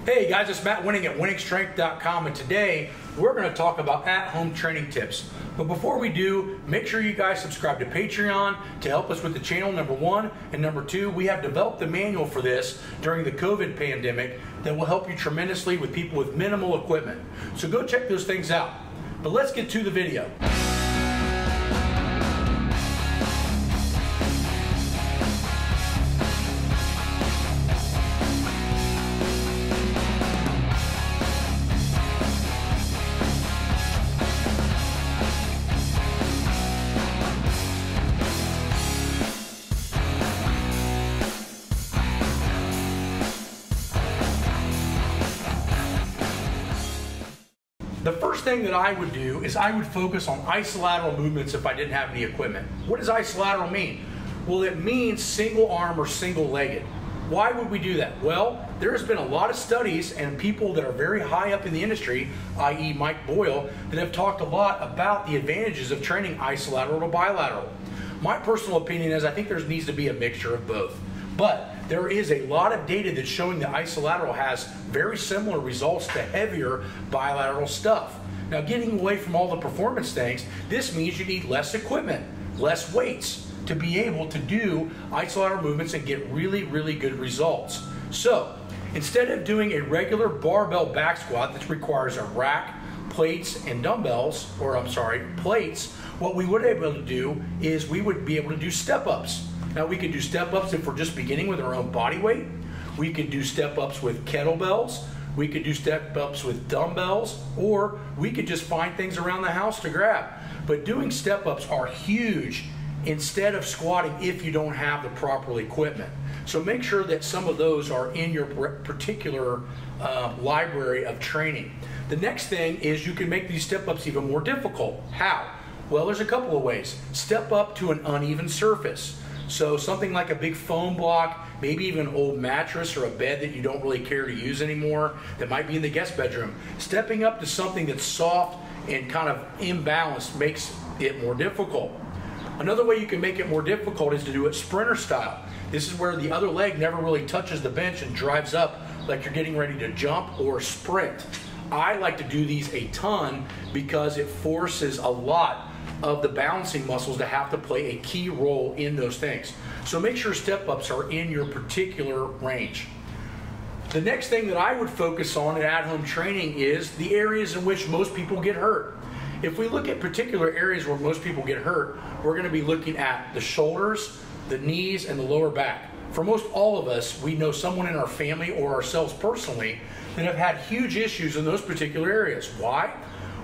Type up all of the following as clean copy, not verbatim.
Hey guys, it's Matt Wenning at WenningStrength.com, and today we're going to talk about at-home training tips. But before we do, make sure you guys subscribe to Patreon to help us with the channel, number one. And number two, we have developed a manual for this during the COVID pandemic that will help you tremendously with people with minimal equipment. So go check those things out. But let's get to the video. The first thing that I would do is I would focus on isolateral movements if I didn't have any equipment. What does isolateral mean? Well, it means single arm or single legged. Why would we do that? Well, there's been a lot of studies and people that are very high up in the industry, i.e. Mike Boyle, that have talked a lot about the advantages of training isolateral to bilateral. My personal opinion is I think there needs to be a mixture of both. But there is a lot of data that's showing that isolateral has very similar results to heavier bilateral stuff. Now, getting away from all the performance things, this means you need less equipment, less weights to be able to do isolateral movements and get really, really good results. So, instead of doing a regular barbell back squat that requires a rack, plates, and dumbbells, plates, what we would be able to do is we would be able to do step-ups. Now, we could do step-ups if we're just beginning with our own body weight. We could do step-ups with kettlebells. We could do step-ups with dumbbells, or we could just find things around the house to grab. But doing step-ups are huge instead of squatting if you don't have the proper equipment. So make sure that some of those are in your particular library of training. The next thing is you can make these step-ups even more difficult. How? Well, there's a couple of ways. Step up to an uneven surface. So something like a big foam block, maybe even an old mattress or a bed that you don't really care to use anymore that might be in the guest bedroom. Stepping up to something that's soft and kind of imbalanced makes it more difficult. Another way you can make it more difficult is to do it sprinter style. This is where the other leg never really touches the bench and drives up like you're getting ready to jump or sprint. I like to do these a ton because it forces a lot of the balancing muscles to have to play a key role in those things. So make sure step-ups are in your particular range. The next thing that I would focus on in at-home training is the areas in which most people get hurt. If we look at particular areas where most people get hurt, we're going to be looking at the shoulders, the knees, and the lower back. For most all of us, we know someone in our family or ourselves personally that have had huge issues in those particular areas. Why?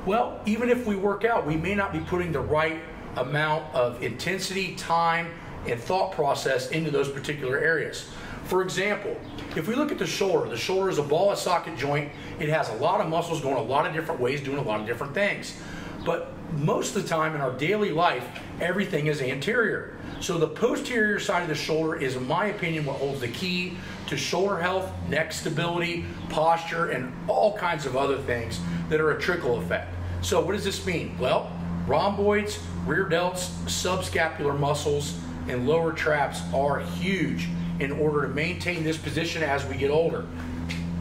Well, even if we work out, we may not be putting the right amount of intensity, time, and thought process into those particular areas. For example, if we look at the shoulder is a ball and socket joint. It has a lot of muscles going a lot of different ways, doing a lot of different things. But most of the time in our daily life, everything is anterior. So the posterior side of the shoulder is, in my opinion, what holds the key to shoulder health, neck stability, posture, and all kinds of other things that are a trickle effect. So what does this mean? Well, rhomboids, rear delts, subscapular muscles, and lower traps are huge in order to maintain this position as we get older.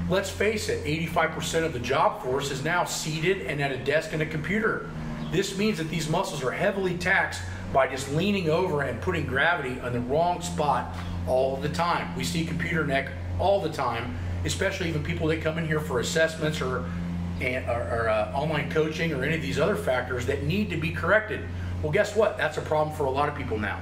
Let's face it, 85% of the job force is now seated and at a desk and a computer. This means that these muscles are heavily taxed by just leaning over and putting gravity on the wrong spot all the time. We see computer neck all the time, especially even people that come in here for assessments or online coaching or any of these other factors that need to be corrected. Well, guess what? That's a problem for a lot of people now.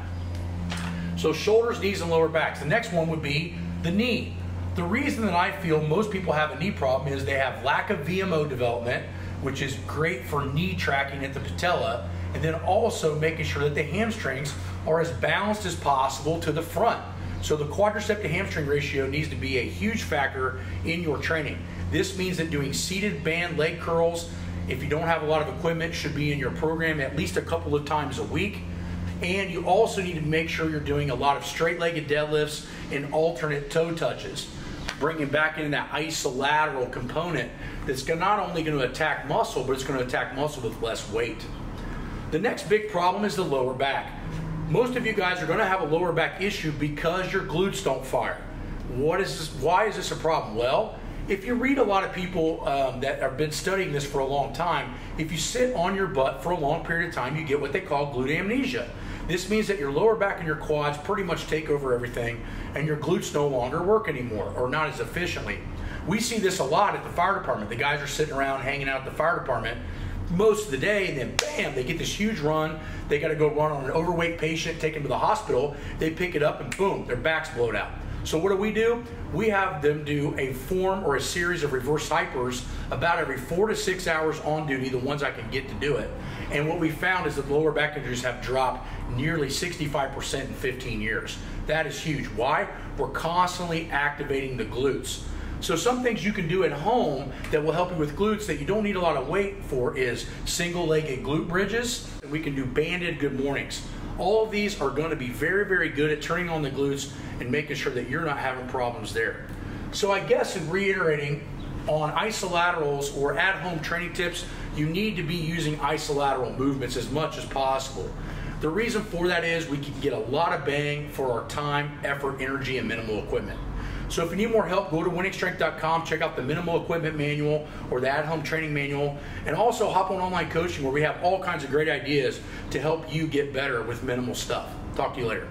So shoulders, knees, and lower backs. The next one would be the knee. The reason that I feel most people have a knee problem is they have lack of VMO development, which is great for knee tracking at the patella, and then also making sure that the hamstrings are as balanced as possible to the front. So the quadricep to hamstring ratio needs to be a huge factor in your training. This means that doing seated band leg curls, if you don't have a lot of equipment, should be in your program at least a couple of times a week. And you also need to make sure you're doing a lot of straight-legged deadlifts and alternate toe touches, bringing back in that isolateral component that's not only going to attack muscle, but it's going to attack muscle with less weight. The next big problem is the lower back. Most of you guys are going to have a lower back issue because your glutes don't fire. Why is this a problem? Well, if you read a lot of people that have been studying this for a long time, if you sit on your butt for a long period of time, you get what they call glute amnesia. This means that your lower back and your quads pretty much take over everything, and your glutes no longer work anymore, or not as efficiently. We see this a lot at the fire department. The guys are sitting around hanging out at the fire department most of the day, and then bam, they get this huge run. They got to go run on an overweight patient, take him to the hospital. They pick it up, and boom, their back's blowed out. So what do? We have them do a form or a series of reverse hypers about every 4 to 6 hours on duty, the ones I can get to do it. And what we found is that lower back injuries have dropped nearly 65% in 15 years. That is huge. Why? We're constantly activating the glutes. So some things you can do at home that will help you with glutes that you don't need a lot of weight for is single-legged glute bridges. We can do banded good mornings. All of these are going to be very, very good at turning on the glutes and making sure that you're not having problems there. So I guess in reiterating on isolaterals or at-home training tips, you need to be using isolateral movements as much as possible. The reason for that is we can get a lot of bang for our time, effort, energy, and minimal equipment. So if you need more help, go to wenningstrength.com, check out the minimal equipment manual or the at-home training manual, and also hop on online coaching where we have all kinds of great ideas to help you get better with minimal stuff. Talk to you later.